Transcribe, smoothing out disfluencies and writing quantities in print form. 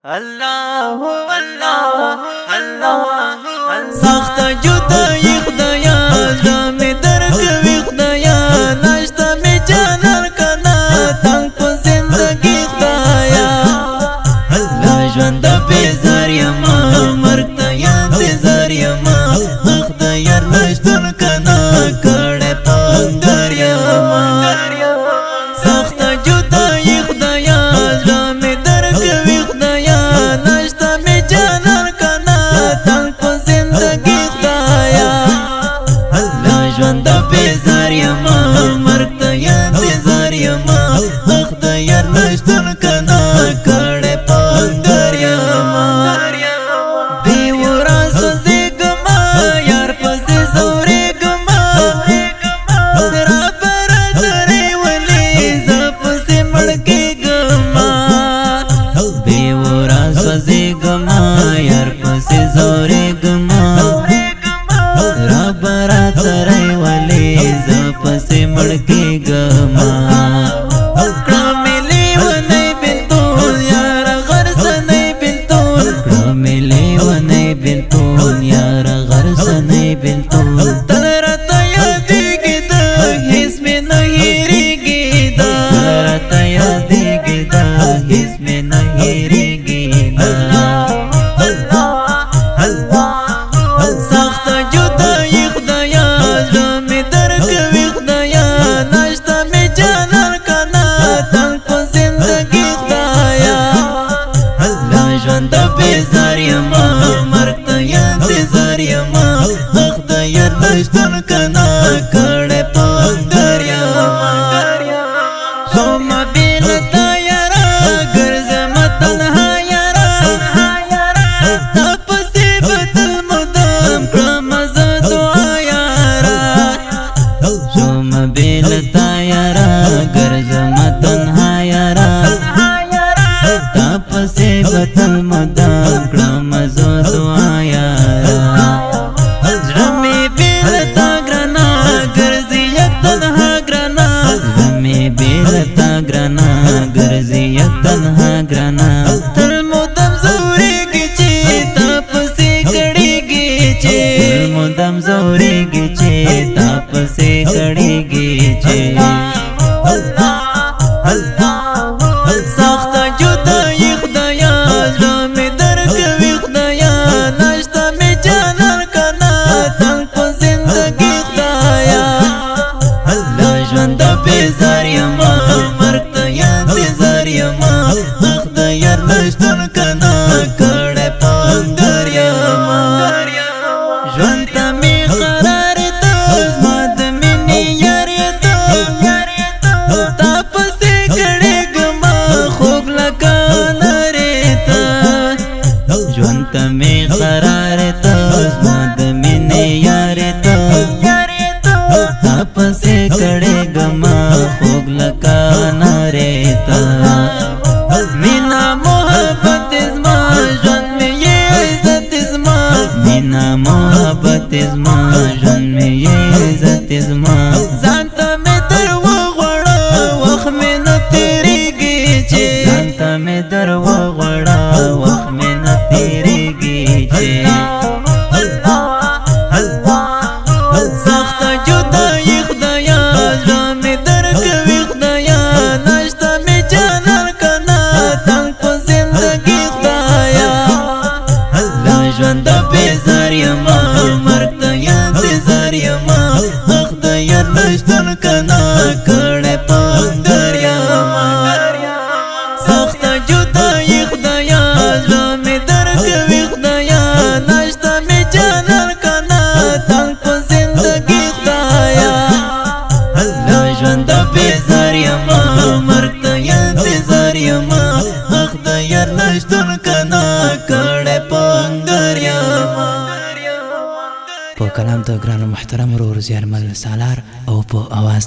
الله الله الله سخت جدائی خدایا زمی درکوی خدایا ناشتا می جانر کنا تنگ پا زندگی خدایا اللہ ژوند بیزار یما مرگ تا انتظار یما خدایا نشتن کنا کڑے پاندر یما سخت جدائی خدایا زمی درکوی خدایا ناشتا می جانر کنا تنگ پا زندگی خدایا اللہ ژوند بیزار یما مرگ تا انتظار یما خدایا نشتن کنا کڑے پاندر یما بیورا سزیگما یار پسی زوریگما را برادری ولی زپسی مڑکیگما بیورا سزیگما یار پسی زوریگما را برادری ولی زپسی مڑکیگما نشتن کنا کڑے پاندر یما سوما بیلتا یارا گرزم تنہا یارا تپسی بدل مدام کرمز دعا یارا سوما بیلتا یارا گرزم تنہا یارا تپسی بدل مدام کرمز دعا یارا تنہا گرانا تل مدام زوری گیچے تاپ سے کڑی گیچے تل مدام زوری گیچے تاپ سے کڑی گیچے سخت جدائی خدایا زمی درکوی خدایا ناشتا می جانر کنا تنگ پا زندگی خدایا اللہ ژوند بیزار یما مرگ تا انتظار یما خدایا نشتن کنا کڑے پاندر یما ژوند تا می قرار تا زما د مینې یار تا پسې کړې ګما خوږ لکه نارې تا ژوند تا می قرار تا زما د مینې یار تا پسې کړې ګما خوږ لکه نارې تا مینا محبت ازما ژوند میں یہ عزت ازما مینا محبت ازما ژوند میں یہ عزت ازما ځانته مې در وغواړه وخت مې نه تېرېږي چې ځانته مې در وغواړه وخت مې نه تېرېږي چې سخت جدائی خدایا زړه مې درکوي خدایا ناشته مې جانر کنا تنگ پا زندگی خدایا اللہ ژوند بیزار یما مرگ تا انتظار یما خدایا نشتن کنا کڑے پاندر یما سخت جدائی خدایا زړه مې درکوي خدایا ناشته مې جانر کنا تنگ پا زندگی خدایا اللہ ژوند بیزار یما مرگ تا انتظار یما خدایا نشتن کنا کڑے پاندر یما په کلام د ګران محترم ورور زیارمل سالار او په اواز